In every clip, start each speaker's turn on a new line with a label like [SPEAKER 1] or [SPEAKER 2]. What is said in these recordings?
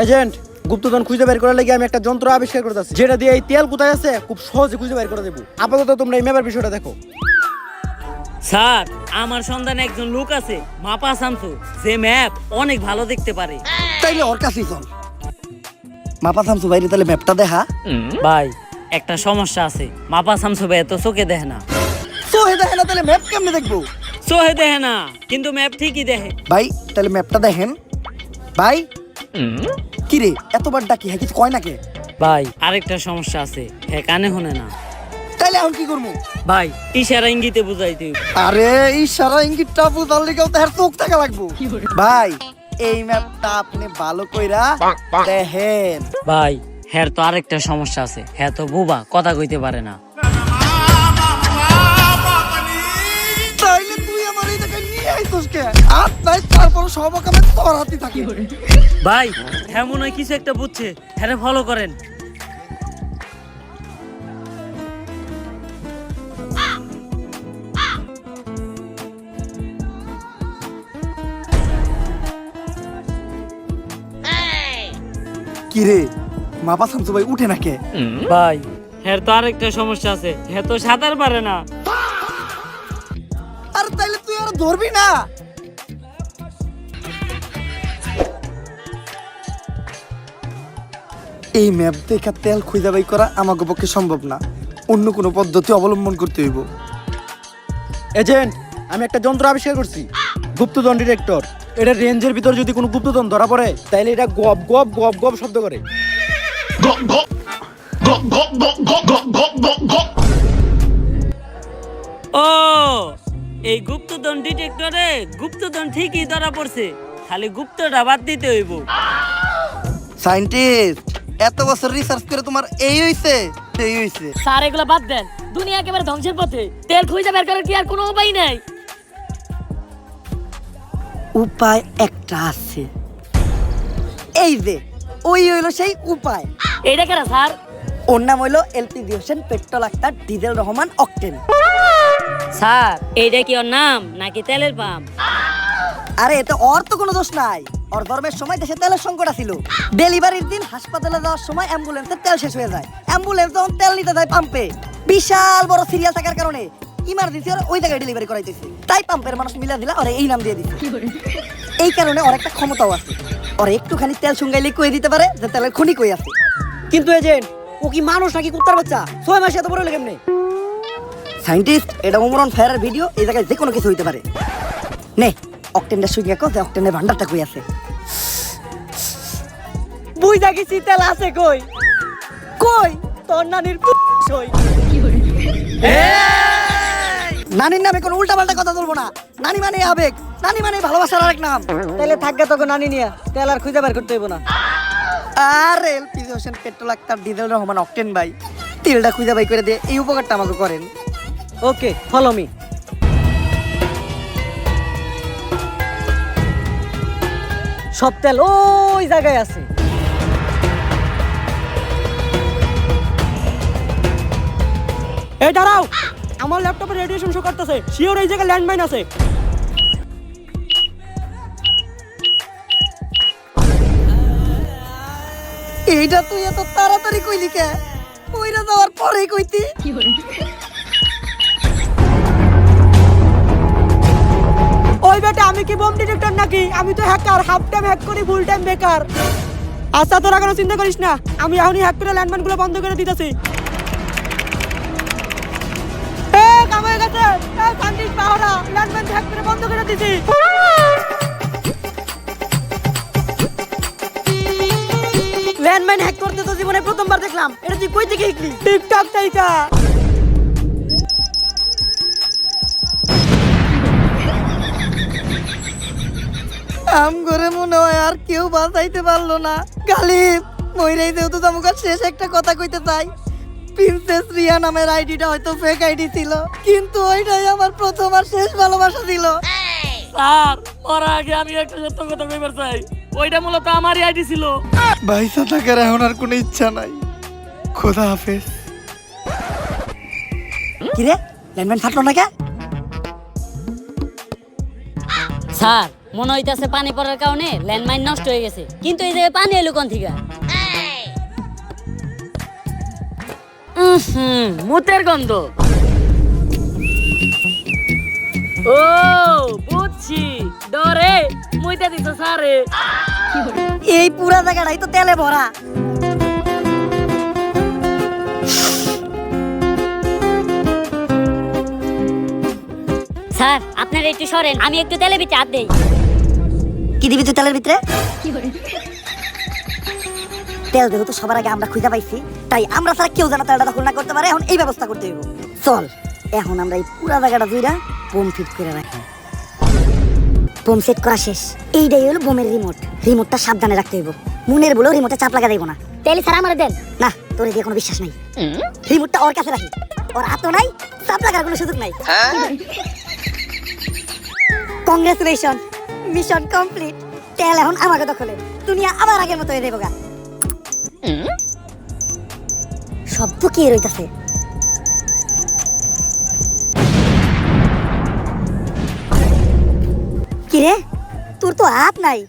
[SPEAKER 1] Agent, গুপ্তধন খুঁজে বের করার লাগি আমি একটা যন্ত্র আবিষ্কার করতেছি, যেটা দিয়ে এই তেল কোথায় আছে খুব সহজে খুঁজে বের করে দেবো। আপাতত তোমরা এই ম্যাপের বিষয়টা দেখো।
[SPEAKER 2] স্যার, আমার সন্ধানে একজন লোক আছে মাপা শামসু, যে ম্যাপ অনেক ভালো দেখতে পারে।
[SPEAKER 3] তাইলে ওর কাছেই চল। মাপা শামসু ভাইরে তাহলে ম্যাপটা দেখা।
[SPEAKER 2] ভাই, একটা সমস্যা আছে, মাপা শামসু ভাই তো চোখে দেখে না।
[SPEAKER 3] চোখে দেখে না তাহলে ম্যাপ কেমনে দেখবো?
[SPEAKER 2] চোখে দেখে না, কিন্তু ম্যাপ ঠিকই দেখে।
[SPEAKER 3] ভাই তাহলে ম্যাপটা দেখেন। ভাই কি রে এতবার ডাকি, হ্যাঁ কিছু কয় নাকি?
[SPEAKER 2] ভাই, আরেকটা সমস্যা আছে, হ্যাঁ কানে শুনে না।
[SPEAKER 3] তাইলে এখন কি করবো?
[SPEAKER 2] ভাই, ইশারা ইঙ্গিতে বুঝাইতে।
[SPEAKER 3] আরে ইশারা ইঙ্গিতটা বুঝার লিগেও তো চোখ থাকা লাগবো। ভাই এই ম্যাপটা আপনি ভালো কইরা দেখেন।
[SPEAKER 2] ভাই, হ্যাঁ তো আরেকটা সমস্যা আছে, হ্যাঁ তো বুবা, কথা কইতে পারে না।
[SPEAKER 3] তাইলে তুই আমার এই জায়গায় নিয়ে আইছস কে? আর তাই তারপর সব কামে তোর হাতে থাকে।
[SPEAKER 2] ভাই, হ্যাঁ মনে হয় কিছু একটা বুঝছে, হ্যাঁ ফলো করেন।
[SPEAKER 3] কি রে মাপা শামসু ভাই উঠে নাকে?
[SPEAKER 2] ভাই, হ্যাঁ তো আরেকটা সমস্যা আছে, হ্যাঁ তো সাঁতার পারে না।
[SPEAKER 3] আর তাইলে তুই আর ধরবি না? এই ম্যাপ দেখা তেল খুঁজে বাই করা আমাকে পক্ষে সম্ভব না, অন্য কোনো পদ্ধতি অবলম্বন করতে হইব।
[SPEAKER 1] এজেন্ট, আমি একটা যন্ত্র আবিষ্কার করছি, গুপ্তধন ডিটেক্টর। এটা রেঞ্জের ভিতর যদি কোনো গুপ্তধন ধরা পড়ে তাহলে এটা গপ গপ গপ গপ শব্দ করে।
[SPEAKER 2] ও, এই গুপ্তধন ডিটেক্টরে গুপ্তধন ঠিকই ধরা পড়ছে, খালি গুপ্তটা বাদ দিতে হইব।
[SPEAKER 3] সায়েন্টিস্ট, এত বছর রিসার্চ করে তোমার এই হইছে সেই হইছে?
[SPEAKER 4] স্যার এগুলো বাদ দেন, দুনিয়া একেবারে ধ্বংসের পথে, তেল খুঁজে বের করার কি আর কোনো উপায় নাই?
[SPEAKER 3] উপায় একটা আছে, এই যে ওই হইলো সেই উপায়।
[SPEAKER 4] এইটা কেন স্যার?
[SPEAKER 3] ওর নাম হইলো LPG Hossain petrol Akter diesel Rahman octane.
[SPEAKER 4] Sir এইটা কি ওর নাম নাকি তেলের পাম্প?
[SPEAKER 3] আরে এতে ওর তো কোনো দোষ নাই, ওর ধর্মের সময় দেশে তেলের সংকট ছিল। ডেলিভারির দিন হাসপাতালে যাওয়ার সময় অ্যাম্বুলেন্সের তেল শেষ হয়ে যায়, অ্যাম্বুলেন্স যখন তেল নিতে যায় পাম্পে, বিশাল বড় সিরিয়াল থাকার কারণে ইমার্জেন্সি আর ওই জায়গায় ডেলিভারি করাইতেছে, তাই পাম্পের মানুষ মিলা দিলা ওরে এই নাম দিয়ে দিছে। এই কারণে ওর একটা ক্ষমতাও আছে, ওর একটুখানি তেল সুঙ্গাইলে কই দিতে পারে যে তেলের খনি কই আছে।
[SPEAKER 1] কিন্তু এজেন্ট, ও কি মানুষ নাকি কুত্তার বাচ্চা? 6 মাসে এত বড় হলো কেমনে?
[SPEAKER 3] সায়েন্টিস্ট, এটা ওমরন ফায়ারের ভিডিও, এই জায়গায় যে কোনো কিছু হইতে পারে। নে অকটেনটা সুইঙ্গা কো, যে অকটেনের ভান্ডারটা কই আছে।
[SPEAKER 1] বুঝা গেছি তেল আছে কই? কই তোর নানির সই।
[SPEAKER 3] নানির নামে কোনো উল্টাপাল্টা কথা বলবো না, নানি মানে আবেগ, নানি মানে ভালোবাসার আরেক নাম।
[SPEAKER 1] তাহলে থাকবে তোকে নানি নিয়ে তেল আর খুঁজে বের করতে হইব না।
[SPEAKER 3] আর LPG Hossain petrol Akter diesel Rahman octane ভাই, তেলটা খুঁজে বাই করে দিয়ে এই উপকারটা আমাকে করেন।
[SPEAKER 1] ওকে, ফলো মি। সব তেল ওই জায়গায় আছে। এই দাঁড়াও, আমার ল্যাপটপে রেডিয়েশন শো করতেছে, শিওর এই জায়গায় ল্যান্ডমাইন আছে।
[SPEAKER 3] এইটা তুই এত তাড়াতাড়ি কইলি কে? কইরা যাওয়ার পরেই কইতি।
[SPEAKER 1] ওই বেটা, আমি কি বোম ডিটেক্টর নাকি? আমি তো হ্যাকার, হাফ টাইম হ্যাক করি, ফুল টাইম বেকার। আচ্ছা তোরা কোনো চিন্তা করিস না, আমি এখনই হ্যাক করে ল্যান্ডমাইন গুলো বন্ধ করে দিতেছি। কাম হয়ে গেছে, সান্ডিস পাহারা ল্যান্ডমাইন হ্যাক করে বন্ধ করে দিছি। ল্যান্ডমাইন হ্যাক করতে তো জীবনে প্রথমবার দেখলাম, এটা তুই কই থেকে শিখলি? টিকটক থেকে।
[SPEAKER 3] আম করে মনে হয় আর কেউ বাঁচাইতে পারলো না। গালিব মইরাই যেহেতু তোমাকে শেষ একটা কথা কইতে চাই, প্রিন্সেস রিয়া নামের আইডিটা হয়তো ফেক আইডি ছিল, কিন্তু ওইটাই আমার প্রথম আর শেষ ভালোবাসা ছিল।
[SPEAKER 2] স্যার, ওর আগে আমি একটা সত্য কথা কইবার চাই, ওইটা মূলত আমারই আইডি ছিল।
[SPEAKER 3] ভাইসা থাকার এখন আর কোনো ইচ্ছা নাই। খোদা হাফেজ। কিরে ল্যান্ডমাইন থাকলো না কে?
[SPEAKER 4] স্যার মনে হইতাছে পানি পড়ার কারণে ল্যান্ডমাইন নষ্ট হয়ে গেছে, কিন্তু এই জায়গায় পানি এলো কোন থেকে? মুতের গন্ধ। ও বুঝছি, ডরে মুইতে দিছ সারে।
[SPEAKER 3] এই পুরা জায়গাটাই তো তেলে ভরা।
[SPEAKER 4] স্যার আপনারা একটু সরেন, আমি একটু তেলের ভিতরে হাত দেই।
[SPEAKER 3] কি দিবি তুই তেলের ভিতরে? তেল দেবো তো সবার আগে আমরা খুঁজে পাইছি, তাই আমরা ছাড়া কেউ যেন তেলটা দখল না করতে পারে। এখন এই ব্যবস্থা করতে হইব। চল এখন আমরা এই পুরা জায়গাটা জুইরা বোম ফিট করে রাখি। বোম সেট করা শেষ। এইটাই হলো বোমের রিমোট। রিমোটটা সাবধানে রাখতে হইব। মুনের বলেও রিমোটে চাপ লাগা যাইব না।
[SPEAKER 4] তেল স্যার আমার দেন।
[SPEAKER 3] না, তোর দিয়ে কোনো বিশ্বাস নাই। রিমোটটা ওর কাছে রাখি। ওর হাতও নাই, চাপ লাগার কোনো সুযোগ নাই। Congratulation, mission complete. তেল এখন আমাকে দখলে। দুনিয়া আবার আগের মতো হয়ে যাবো গা। শব্দ কি রইতাছে? কি রে, তোর তো হাত নাই,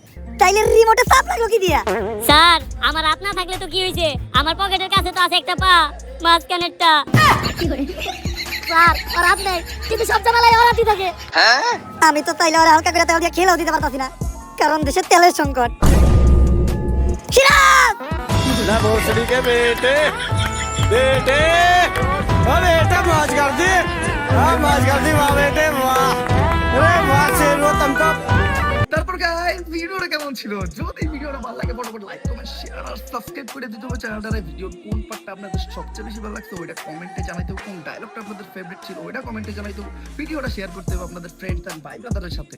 [SPEAKER 3] তাইলে রিমোটে চাপ লাগলো কি দিয়া?
[SPEAKER 4] স্যার আমার হাত না থাকলে তো কি হইছে, আমার পকেটের কাছে তো আছে একটা পা, মাঝখানেরটা।
[SPEAKER 3] স্যার ওর হাত নেই, কিন্তু সব জায়গায় ওর হাতই থাকে। আমি তো তাইলে ওর হালকা করে তেল দিয়ে খেলেও দিতে পারতাছি না, কারণ দেশে তেলের সংকট। সিরাজ!
[SPEAKER 5] ना भोसड़ी के बेटे बेटे ओ बेटा मौज कर दी। हाँ मौज कर दी वाह बेटे वाह। अरे वाह शेर वो तुमको।
[SPEAKER 6] তারপর গাইস ভিডিওটা কেমন ছিল? যদি ভিডিওটা ভালো লাগে ফটাফট লাইক কমেন্ট শেয়ার আর সাবস্ক্রাইব করে দিতে হবে চ্যানেলটারে। ভিডিওর কোন পার্টটা আপনাদের সবচেয়ে বেশি ভালো লাগছে ওইটা কমেন্টে জানাইতে হবে। কোন ডায়লগটা আপনাদের ফেভারিট ছিল ওইটা কমেন্টে জানাইতে হবে। ভিডিওটা শেয়ার করতে হবে আপনাদের ফ্রেন্ডস এন্ড ভাই ব্রাদারের সাথে।